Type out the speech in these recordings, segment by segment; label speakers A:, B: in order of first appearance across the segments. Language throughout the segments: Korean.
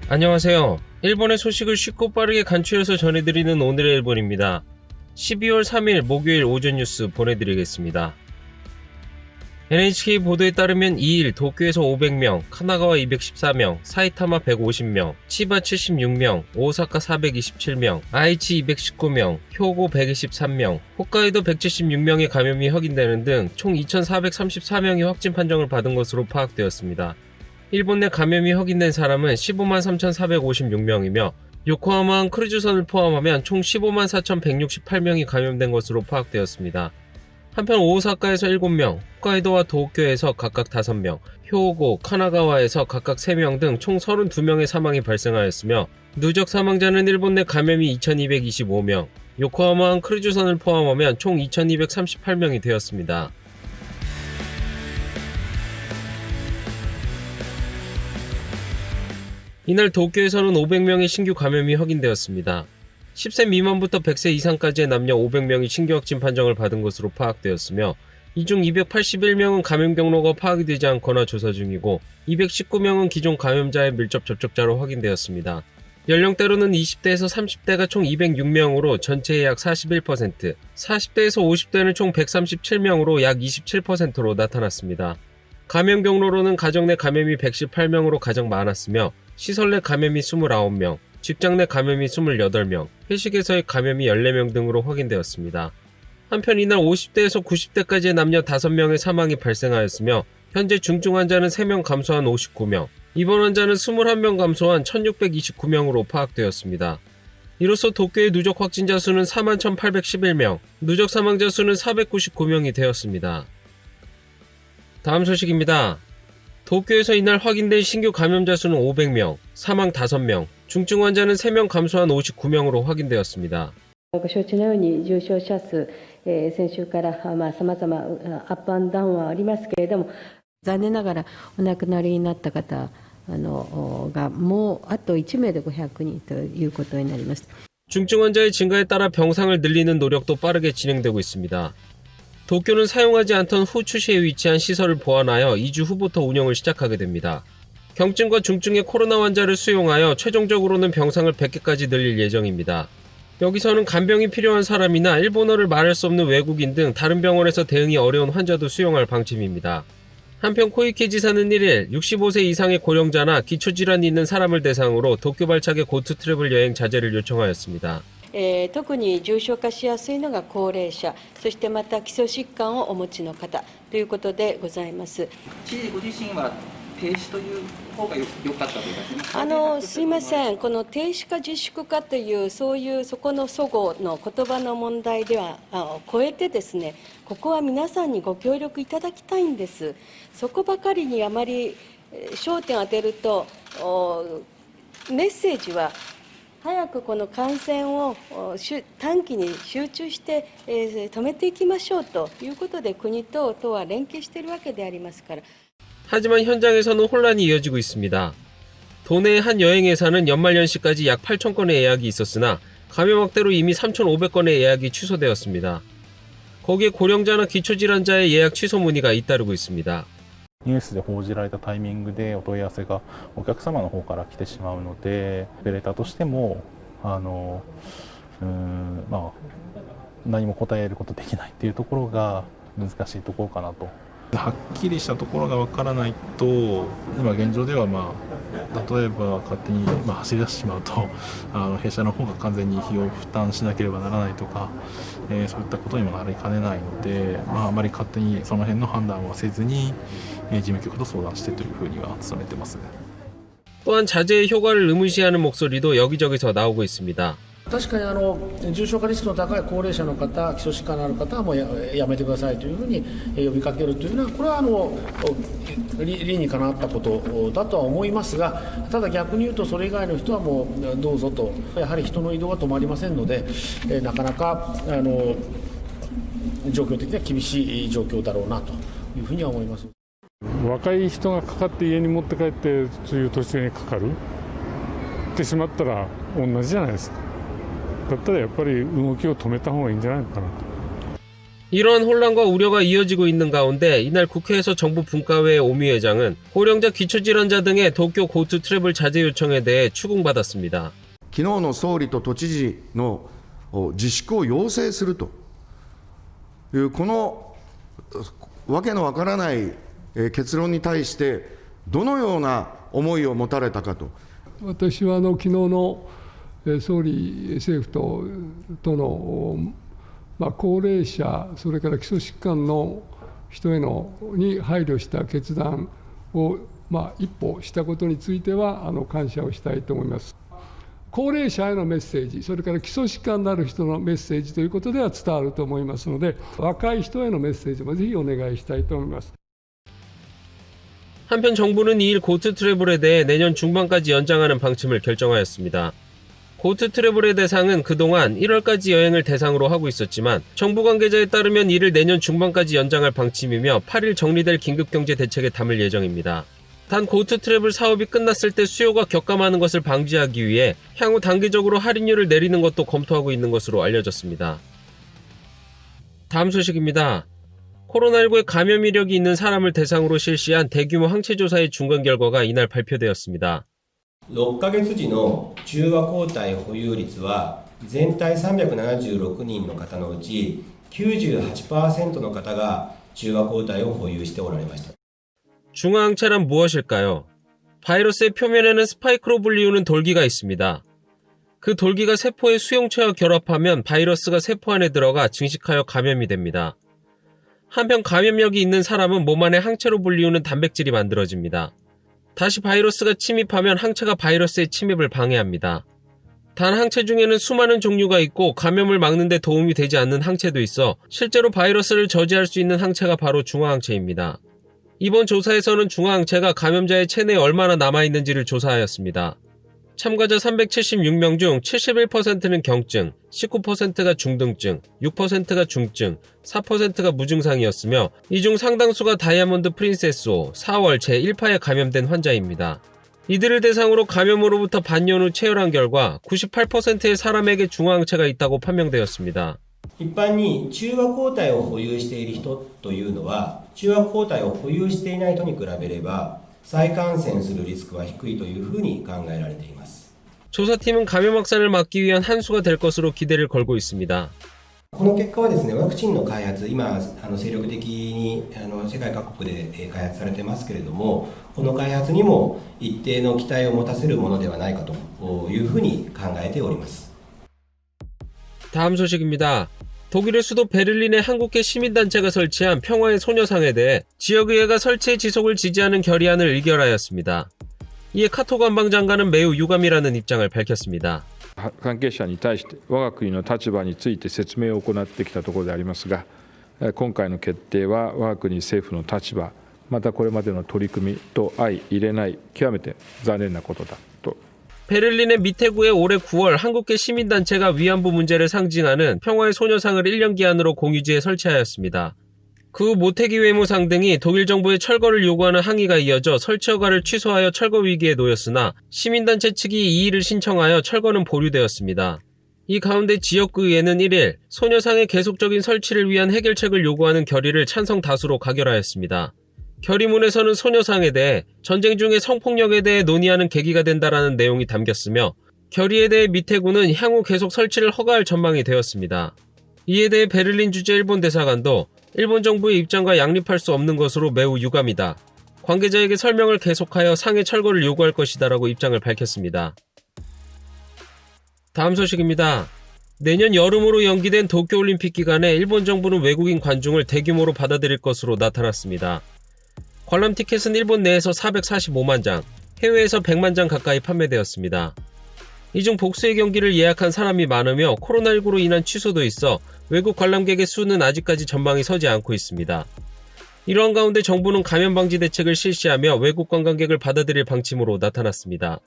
A: 안녕하세요. 일본의 소식을 쉽고 빠르게 간추려서 전해드리는 오늘의 일본입니다. 12월 3일 목요일 오전 뉴스 보내드리겠습니다. NHK 보도에 따르면 2일 도쿄에서 500명, 카나가와 214명, 사이타마 150명, 치바 76명, 오사카 427명, 아이치 219명, 효고 123명, 홋카이도 176명의 감염이 확인되는 등 총 2,434명이 확진 판정을 받은 것으로 파악되었습니다. 일본 내 감염이 확인된 사람은 15만 3,456명이며 요코하마항 크루즈선을 포함하면 총 15만 4,168명이 감염된 것으로 파악되었습니다. 한편 오사카에서 7명, 홋카이도와 도쿄에서 각각 5명, 효고, 카나가와에서 각각 3명 등 총 32명의 사망이 발생하였으며 누적 사망자는 일본 내 감염이 2,225명, 요코하마항 크루즈선을 포함하면 총 2,238명이 되었습니다. 이날 도쿄에서는 500명의 신규 감염이 확인되었습니다. 10세 미만부터 100세 이상까지의 남녀 500명이 신규 확진 판정을 받은 것으로 파악되었으며 이 중 281명은 감염 경로가 파악이 되지 않거나 조사 중이고 219명은 기존 감염자의 밀접 접촉자로 확인되었습니다. 연령대로는 20대에서 30대가 총 206명으로 전체의 약 41%, 40대에서 50대는 총 137명으로 약 27%로 나타났습니다. 감염 경로로는 가정 내 감염이 118명으로 가장 많았으며 시설 내 감염이 29명, 직장 내 감염이 28명, 회식에서의 감염이 14명 등으로 확인되었습니다. 한편 이날 50대에서 90대까지의 남녀 5명의 사망이 발생하였으며 현재 중증 환자는 3명 감소한 59명, 입원 환자는 21명 감소한 1,629명으로 파악되었습니다. 이로써 도쿄의 누적 확진자 수는 41,811명, 누적 사망자 수는 499명이 되었습니다. 다음 소식입니다. 도쿄에서 이날 확인된 신규 감염자 수는 500명, 사망 5명, 중증 환자는 3명 감소한 59명으로 확인되었습니다.
B: ご承知のように重症者数、先週から様々アップアンダウンはありますけれども、残念ながらお亡くなりになった方がもうあと1名で500人ということになります。
A: 중증 환자의 증가에 따라 병상을 늘리는 노력도 빠르게 진행되고 있습니다. 도쿄는 사용하지 않던 후추시에 위치한 시설을 보완하여 2주 후부터 운영을 시작하게 됩니다. 경증과 중증의 코로나 환자를 수용하여 최종적으로는 병상을 100개까지 늘릴 예정입니다. 여기서는 간병이 필요한 사람이나 일본어를 말할 수 없는 외국인 등 다른 병원에서 대응이 어려운 환자도 수용할 방침입니다. 한편 코이케 지사는 1일 65세 이상의 고령자나 기초질환이 있는 사람을 대상으로 도쿄 발착의 고투 트래블 여행 자제를 요청하였습니다.
B: 特に重症化しやすいのが高齢者、そしてまた基礎疾患をお持ちの方ということでございます。
C: 知事ご自身は停止という方が良かったというか、
B: すいません、この停止か自粛かというそういうそこの齟齬の言葉の問題では超えてですね、ここは皆さんにご協力いただきたいんです。そこばかりにあまり焦点を当てるとメッセージは早くこの感染を短期に集中して止めていきましょうということで国と都は連携しているわけでありますから。
A: 하지만 현장에서는 혼란이 이어지고 있습니다. 도내의 한 여행회사는 연말연시까지 약 8,000건의 예약이 있었으나 감염 확대로 이미 3,500건의 예약이 취소되었습니다. 거기에 고령자나 기초질환자의 예약 취소 문의가 잇따르고 있습니다.
D: ニュースで報じられたタイミングでお問い合わせがお客様の方から来てしまうので、オペレーターとしても何も答えることできないっていうところが難しいところかなと。はっきりしたところがわからないと、今現状では例えば勝手に走り出してしまうと弊社の方が完全に費用負担しなければならないとか、そういったことにもなりかねないので、あまり勝手にその辺の判断はせずに事務局と相談してというふうには努めてます。
A: 또한 자제의 효과를 의문시하는 목소리도 여기저기서 나오고 있습니다.
E: 確かに重症化リスクの高い高齢者の方、基礎疾患のある方はもう やめてくださいというふうに呼びかけるというのは、これは理にかなったことだとは思いますが、ただ逆に言うとそれ以外の人はもうどうぞと、やはり人の移動が止まりませんので、なかなか状況的には厳しい状況だろうなというふうには思います。
F: 若い人がかかって家に持って帰ってそういう年寄りにかかるってしまったら同じじゃないですか。だったらやっぱり動きを止めた方がいいんじゃないのかなと。
A: 이러한 혼란과 우려가 이어지고 있는 가운데 이날 국회에서 정부 분과회 오미 회장은 고령자, 기초질환자 등의 도쿄 고투 트래블 자제 요청에 대해 추궁받았습니다.
G: 昨日の総理と都知事の自粛を要請するというこのわけのわからない結論に対してどのような思いを持たれたかと。
H: 私は昨日の総理、政府との高齢者、それから基礎疾患の人に配慮した決断を一歩したことについては感謝をしたいと思います。高齢者へのメッセージ、それから基礎疾患のある人のメッセージということでは伝わると思いますので、若い人へのメッセージもぜひお願いしたいと思います。
A: 한편 정부는 2일 고트 트래블에 대해 내년 중반까지 연장하는 방침을 결정하였습니다. 고트 트래블의 대상은 그동안 1월까지 여행을 대상으로 하고 있었지만 정부 관계자에 따르면 이를 내년 중반까지 연장할 방침이며 8일 정리될 긴급경제대책에 담을 예정입니다. 단 고트 트래블 사업이 끝났을 때 수요가 격감하는 것을 방지하기 위해 향후 단기적으로 할인율을 내리는 것도 검토하고 있는 것으로 알려졌습니다. 다음 소식입니다. 코로나19에 감염 이력이 있는 사람을 대상으로 실시한 대규모 항체 조사의 중간 결과가 이날 발표되었습니다.
I: 6ヶ月時の中和抗体保有率は全体376人の方のうち 98% の方が中和抗体を保有しておられました。
A: 중화항체란 무엇일까요? 바이러스의 표면에는 스파이크로 불리우는 돌기가 있습니다. 그 돌기가 세포의 수용체와 결합하면 바이러스가 세포 안에 들어가 증식하여 감염이 됩니다. 한편 감염력이 있는 사람은 몸 안에 항체로 불리우는 단백질이 만들어집니다. 다시 바이러스가 침입하면 항체가 바이러스의 침입을 방해합니다. 단 항체 중에는 수많은 종류가 있고 감염을 막는 데 도움이 되지 않는 항체도 있어 실제로 바이러스를 저지할 수 있는 항체가 바로 중화항체입니다. 이번 조사에서는 중화항체가 감염자의 체내에 얼마나 남아있는지를 조사하였습니다. 참가자 376명 중 71%는 경증, 19%가 중등증, 6%가 중증, 4%가 무증상이었으며 이 중 상당수가 다이아몬드 프린세스호 4월 제1파에 감염된 환자입니다. 이들을 대상으로 감염으로부터 반년 후 체열한 결과 98%의 사람에게 중화항체가 있다고 판명되었습니다.
I: 一般に中和抗体を保有している人というのは中和抗体を保有していない人に比べれば再感染するリスクは低いというふうに考えられています。
A: 조사팀은 감염 확산을 막기 위한 한 수가 될 것으로 기대를 걸고 있습니다.
I: この結果はですね、ワクチンの開発、今精力的に世界各国で開発されてますけれども、この開発にも一定の期待を持たせるものではないかというふうに考えております。
A: 다음 소식입니다. 독일의 수도 베를린에 한국계 시민단체가 설치한 평화의 소녀상에 대해 지역의회가 설치의 지속을 지지하는 결의안을 의결하였습니다. 이에 카토 관방장관은 매우 유감이라는 입장을 밝혔습니다.
J: 関係者に対して我が国の立場について説明を行ってきたところでありますが、今回の決定は我が国政府の立場、またこれまでの取り組みと相入れない極めて残念なことだと。
A: 베를린의 미테구에 올해 9월 한국계 시민단체가 위안부 문제를 상징하는 평화의 소녀상을 1년 기한으로 공유지에 설치하였습니다. 그 후 모태기 외무상 등이 독일 정부의 철거를 요구하는 항의가 이어져 설치 허가를 취소하여 철거 위기에 놓였으나 시민단체 측이 이의를 신청하여 철거는 보류되었습니다. 이 가운데 지역구의회는 1일 소녀상의 계속적인 설치를 위한 해결책을 요구하는 결의를 찬성 다수로 가결하였습니다. 결의문에서는 소녀상에 대해 전쟁 중의 성폭력에 대해 논의하는 계기가 된다라는 내용이 담겼으며 결의에 대해 미테구는 향후 계속 설치를 허가할 전망이 되었습니다. 이에 대해 베를린 주재 일본 대사관도 일본 정부의 입장과 양립할 수 없는 것으로 매우 유감이다. 관계자에게 설명을 계속하여 상해 철거를 요구할 것이다라고 입장을 밝혔습니다. 다음 소식입니다. 내년 여름으로 연기된 도쿄올림픽 기간에 일본 정부는 외국인 관중을 대규모로 받아들일 것으로 나타났습니다. 관람 티켓은 일본 내에서 445만 장, 해외에서 100만 장 가까이 판매되었습니다. 이 중 복수의 경기를 예약한 사람이 많으며 코로나19로 인한 취소도 있어 외국 관람객의 수는 아직까지 전망이 서지 않고 있습니다. 이러한 가운데 정부는 감염 방지 대책을 실시하며 외국 관광객을 받아들일 방침으로 나타났습니다.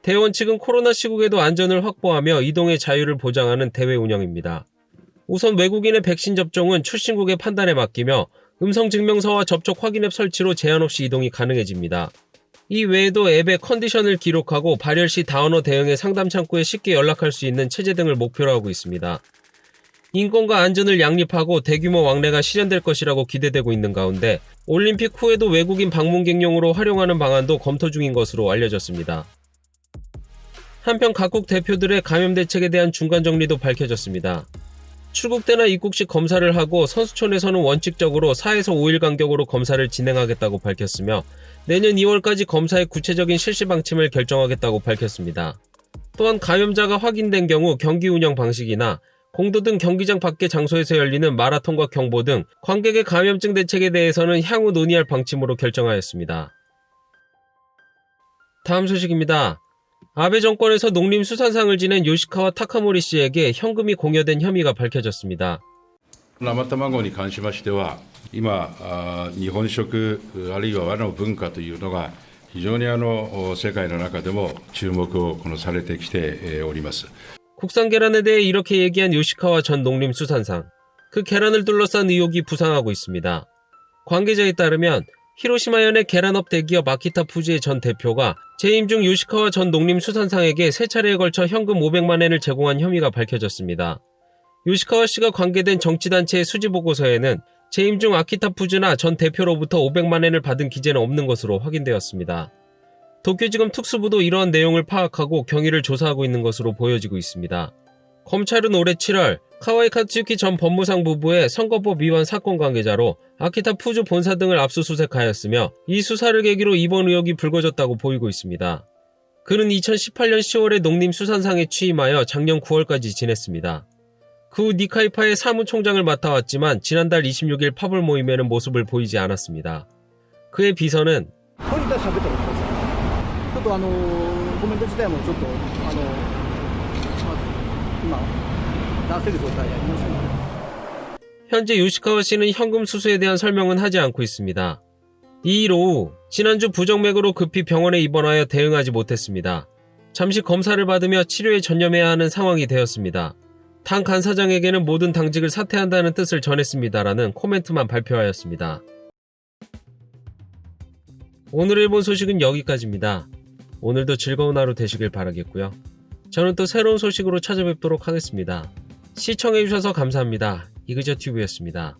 A: 대원 측은 코로나 시국에도 안전을 확보하며 이동의 자유를 보장하는 대회 운영입니다. 우선 외국인의 백신 접종은 출신국의 판단에 맡기며 음성 증명서와 접촉 확인 앱 설치로 제한 없이 이동이 가능해집니다. 이 외에도 앱에 컨디션을 기록하고 발열 시 다원어 대응의 상담 창구에 쉽게 연락할 수 있는 체제 등을 목표로 하고 있습니다. 인권과 안전을 양립하고 대규모 왕래가 실현될 것이라고 기대되고 있는 가운데 올림픽 후에도 외국인 방문객용으로 활용하는 방안도 검토 중인 것으로 알려졌습니다. 한편 각국 대표들의 감염 대책에 대한 중간 정리도 밝혀졌습니다. 출국 때나 입국 시 검사를 하고 선수촌에서는 원칙적으로 4에서 5일 간격으로 검사를 진행하겠다고 밝혔으며 내년 2월까지 검사의 구체적인 실시 방침을 결정하겠다고 밝혔습니다. 또한 감염자가 확인된 경우 경기 운영 방식이나 공도 등 경기장 밖의 장소에서 열리는 마라톤과 경보 등 관객의 감염증 대책에 대해서는 향후 논의할 방침으로 결정하였습니다. 다음 소식입니다. 아베 정권에서 농림수산상을 지낸 요시카와 타카모리 씨에게 현금이 공여된 혐의가 밝혀졌습니다.
K: 生卵に関しましては、今、日本食あるいは和の文化というのが非常に世界の中でも注目をされてきております。
A: 국산 계란에 대해 이렇게 얘기한 요시카와 전 농림수산상. 그 계란을 둘러싼 의혹이 부상하고 있습니다. 관계자에 따르면 히로시마현의 계란업 대기업 아키타 푸즈의 전 대표가 재임 중 요시카와 전 농림수산상에게 3차례에 걸쳐 현금 500만 엔을 제공한 혐의가 밝혀졌습니다. 요시카와 씨가 관계된 정치단체의 수지보고서에는 재임 중 아키타 푸즈나 전 대표로부터 500만 엔을 받은 기재는 없는 것으로 확인되었습니다. 도쿄지검 특수부도 이러한 내용을 파악하고 경위를 조사하고 있는 것으로 보여지고 있습니다. 검찰은 올해 7월 카와이 카츠유키 전 법무상 부부의 선거법 위반 사건 관계자로 아키타 푸즈 본사 등을 압수수색하였으며 이 수사를 계기로 이번 의혹이 불거졌다고 보이고 있습니다. 그는 2018년 10월에 농림수산상에 취임하여 작년 9월까지 지냈습니다. 그 후 니카이파의 사무총장을 맡아왔지만 지난달 26일 파벌 모임에는 모습을 보이지 않았습니다. 그의 비서는
C: コメント自体もちょっと今出せる状態にありませんので
A: 현재 요시카와 씨는 현금 수수에 대한 설명은 하지 않고 있습니다. 2일 오후 지난주 부정맥으로 급히 병원에 입원하여 대응하지 못했습니다. 잠시 검사를 받으며 치료에 전념해야 하는 상황이 되었습니다. 당 간사장에게는 모든 당직을 사퇴한다는 뜻을 전했습니다라는 코멘트만 발표하였습니다. 오늘 일본 소식은 여기까지입니다. 오늘도 즐거운 하루 되시길 바라겠고요. 저는 또 새로운 소식으로 찾아뵙도록 하겠습니다. 시청해주셔서 감사합니다. 이그저튜브였습니다.